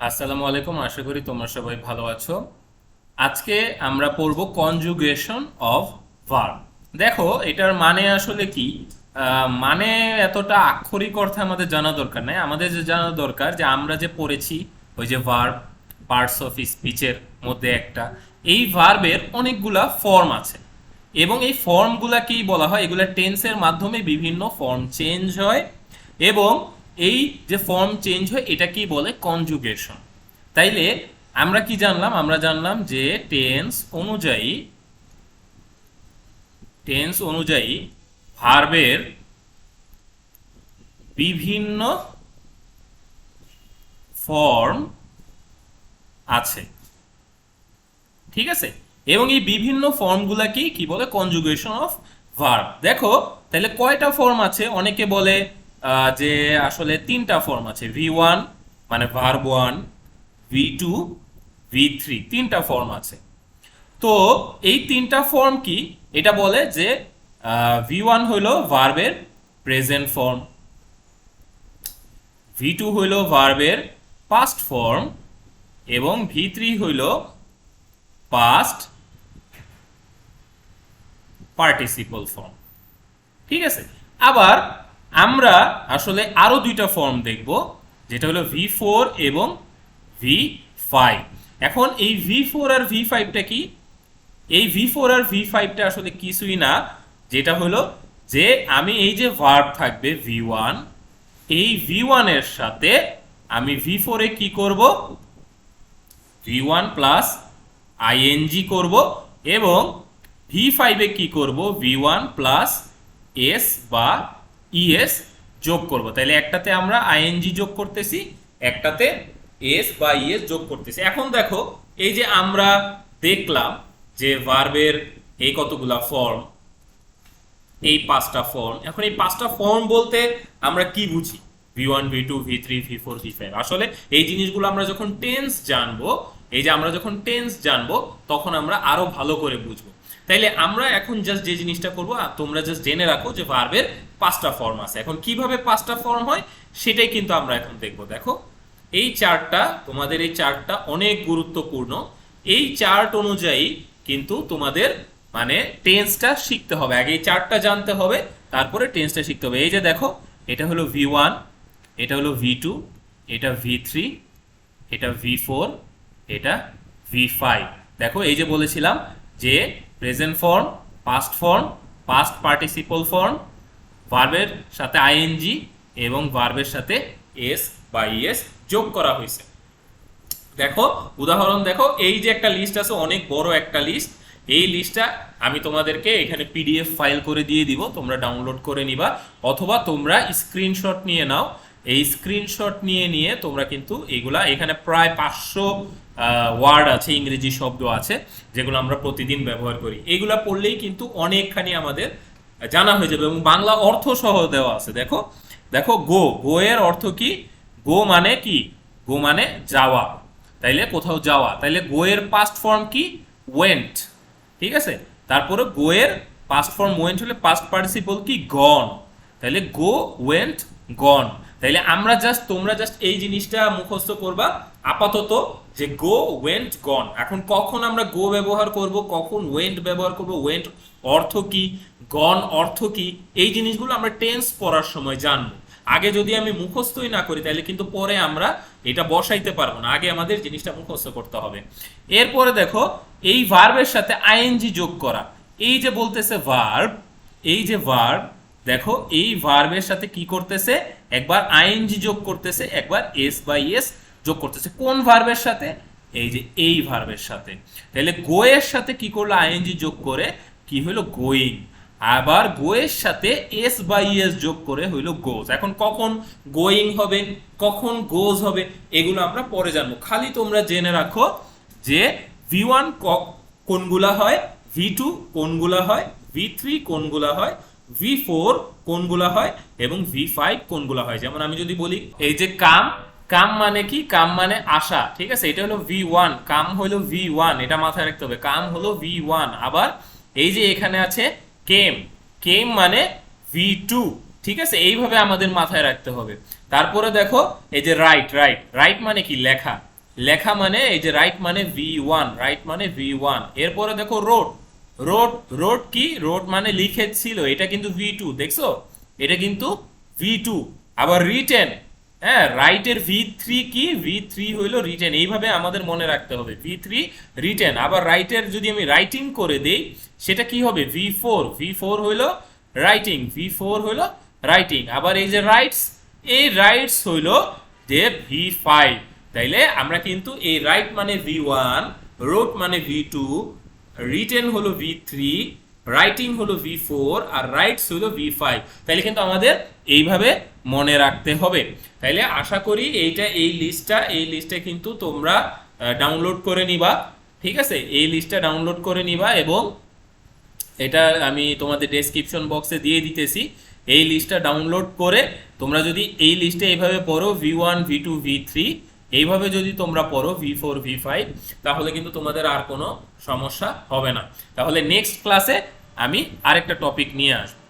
আসসালামু আলাইকুম, আশা করি তোমরা সবাই ভালো আছো। আজকে আমরা পড়ব কনজুগেশন অফ ভার্ব। দেখো এটার মানে আসলে কি। মানে এতটা আক্ষরিক অর্থে আমাদের জানা দরকার নাই, আমাদের যে জানা দরকার যে আমরা যে পড়েছি ওই যে ভার্ব পার্টস অফ স্পিচের মধ্যে একটা, এই ভার্বের অনেকগুলা ফর্ম আছে এবং এই ফর্মগুলাকেই বলা হয়, এগুলা টেন্সের মাধ্যমে বিভিন্ন ফর্ম চেঞ্জ হয় এবং এই যে ফর্ম চেঞ্জ হয় এটাকেই বলে কনজুগেশন। তাইলে আমরা কি জানলাম? আমরা জানলাম যে টেন্স অনুযায়ী ভার্বের বিভিন্ন ফর্ম আছে, ঠিক আছে? এবং এই বিভিন্ন ফর্মগুলাকেই কি বলে? Conjugation of verb. দেখো তাহলে কয়টা ফর্ম আছে? অনেকে বলে যে আসলে তিনটা ফর্ম আছে, V1 মানে ভার্ব 1, V2, V3, তিনটা ফর্ম আছে। তো এই তিনটা ফর্ম কি? এটা বলে যে V1 হইল ভার্বের প্রেজেন্ট ফর্ম, V2 হইল ভার্বের পাস্ট ফর্ম এবং V3 হইল পাস্ট পার্টিসিপল ফর্ম, ঠিক আছে? আবার আমরা আসলে আরো দুইটা ফর্ম দেখব, যেটা হলো V4 এবং V5। এখন এই V4 আর V5টা কি? এই V4 আর V5টা আসলে কিছুই না, যেটা হলো যে আমি এই যে ভার্ব থাকবে V1, এই V1 এর সাথে আমি V4 এ কি করব? V1 প্লাস আইএনজি করব এবং V5 এ কি করব? V1 প্লাস এস বা ইএস যোগ করব। তাহলে একটাতে আমরা আইএনজি যোগ করতেছি, একটাতে এস বা ইএস যোগ করতেছি। এখন দেখো এই যে আমরা দেখলাম যে ভার্বের এই কতগুলা ফর্ম, এই পাঁচটা ফর্ম। এখন এই পাঁচটা ফর্ম বলতে আমরা কি বুঝি? V1, V2, V3, V4, V5। আসলে এই জিনিসগুলো আমরা যখন টেন্স জানবো, এই যে আমরা যখন টেন্স জানবো তখন আমরা আরো ভালো করে বুঝবো। তাইলে আমরা এখন জাস্ট যে জিনিসটা করবো, তোমরা জাস্ট জেনে রাখো যে ভার্বের পাঁচটা ফর্ম আছে। এখন কিভাবে পাঁচটা ফর্ম হয় সেটাই কিন্তু আমরা এখন দেখবো। দেখো এই চার্টটা, তোমাদের এই চার্টটা অনেক গুরুত্বপূর্ণ। এই চার্ট অনুযায়ী কিন্তু তোমাদের মানে টেন্সটা শিখতে হবে। আগে এই চার্টটা জানতে হবে, তারপরে টেন্সটা শিখতে হবে। এই যে দেখো, এটা হলো V1, এটা হলো V2, এটা V3, এটা V4, এটা V5। দেখো এই যে বলেছিলাম যে present form, past form, past participle form, ভার্বের সাথে আইএনজি এবং ভার্বের সাথে এস বা ইএস যোগ করা হয়েছে। দেখো উদাহরণ দেখো, এই যে একটা লিস্ট আছে, অনেক বড় একটা লিস্ট। এই লিস্টটা আমি তোমাদেরকে এখানে পিডিএফ ফাইল করে দিয়ে দিব, তোমরা ডাউনলোড করে নিবা অথবা তোমরা স্ক্রিনশট নিয়ে নাও। এই স্ক্রিনশট নিয়ে তোমরা কিন্তু এইগুলা, এখানে প্রায় 500 ওয়ার্ড আছে, ইংরেজি শব্দ আছে যেগুলো আমরা প্রতিদিন ব্যবহার করি। এইগুলা পড়লেই কিন্তু অনেকখানি আমাদের জানা হয়ে যাবে এবং বাংলা অর্থ সহ দেওয়া আছে। দেখো দেখো গো এর অর্থ কি? গো মানে কি? গো মানে যাওয়া, তাইলে কোথাও যাওয়া। তাইলে গো এর পাস্ট ফর্ম কি? ওয়েন্ট, ঠিক আছে? তারপরে গো এর পাস্ট ফর্ম ওয়েন্ট হলে পাস্ট পার্টিসিপল কি? গন। তাইলে গো, ওয়েন্ট, গন। তাইলে তোমরা জাস্ট এই জিনিসটা মুখস্থ করবা আপাতত, যে গো, ওয়েন্ট, গন। এখন কখন আমরা গো ব্যবহার করব, কখন ওয়েন্ট ব্যবহার করব, ওয়েন্ট অর্থ কি, গন অর্থ কি, এই জিনিসগুলো আমরা টেন্স পড়ার সময় জানবো। আগে যদি আমি মুখস্থই না করি তাহলে কিন্তু পরে আমরা এটা বসাইতে পারবো না, আগে আমাদের জিনিসটা মুখস্থ করতে হবে। এরপরে দেখো এই ভার্বের সাথে আইএনজি যোগ করা। এই যে বলতেছে ভার্ব, এই যে ভার্ব, দেখো এই ভার্বের সাথে কি করতেছে? একবার আইএনজি যোগ করতেছে, একবার এস বা ইএস যোগ করতেছে। কোন ভার্বের সাথে? এই যে এই ভার্বের সাথে। তাহলে গো এর সাথে কি করলো? আইএনজি যোগ করে কি হলো? গোয়িং। আবার গো এর সাথে এস বা ইএস যোগ করে হইলো গোজ। এখন কখন গোয়িং হবে, কখন গোজ হবে, এগুলো আমরা পরে জানবো। খালি তোমরা জেনে রাখো যে V1 কোনগুলা হয়, V2 কোনগুলা হয়, V3 কোনগুলা হয়, V4 কোনগুলা হয় এবং V5 কোনগুলা হয়। যেমন আমি যদি বলি এই যে কাম, কাম মানে কি? কাম মানে আসা, ঠিক আছে? এটা হলো V1, কাম হলো V1, এটা মাথায় রাখতে হবে, কাম হলো V1। আবার এই যে এখানে আছে কেম, কেম মানে V2, ঠিক আছে? এইভাবে আমাদের মাথায় রাখতে হবে। তারপরে দেখো এই যে রাইট, রাইট, রাইট মানে কি? লেখা, লেখা মানে এই যে রাইট মানে V1, রাইট মানে V1। এরপরে দেখো রোড, রোড রোড কি, রোড মানে লিখেছিল, এটা কিন্তু V2, দেখছো, এটা কিন্তু V2। আবার রিটেন, হ্যাঁ, রাইটের V3 কি, V3 হইলো রিটেন, এইভাবে আমাদের মনে রাখতে হবে, V3 রিটেন। আবার রাইটের যদি আমি রাইটিং করে দেই সেটা কি হবে, V4, V4 হইলো রাইটিং, V4 হইলো রাইটিং। আবার এই যে রাইটস, এই রাইটস হইলো যে V5। তাইলে আমরা কিন্তু এই রাইট মানে V1, রোড মানে V2, রিটেন হলো V3, রাইটিং হলো V4, আর রাইটস হলো V5। তাইলে কিন্তু আমাদের এইভাবে মনে রাখতে হবে। তাইলে আশা করি এইটা, এই লিস্টটা কিন্তু তোমরা ডাউনলোড করে নিবা, ঠিক আছে, এই লিস্টটা ডাউনলোড করে নিবা এবং এটা আমি তোমাদের ডেসক্রিপশন বক্সে দিয়ে দিতেছি। এই লিস্টটা ডাউনলোড করে তোমরা যদি এই লিস্টে এইভাবে পড়ো V1, V2, V3, এইভাবে যদি তোমরা পড়ো V4, V5, তাহলে কিন্তু তোমাদের আর কোনো সমস্যা হবে না। তাহলে নেক্সট ক্লাসে আমি আরেকটা টপিক নিয়ে আসবো।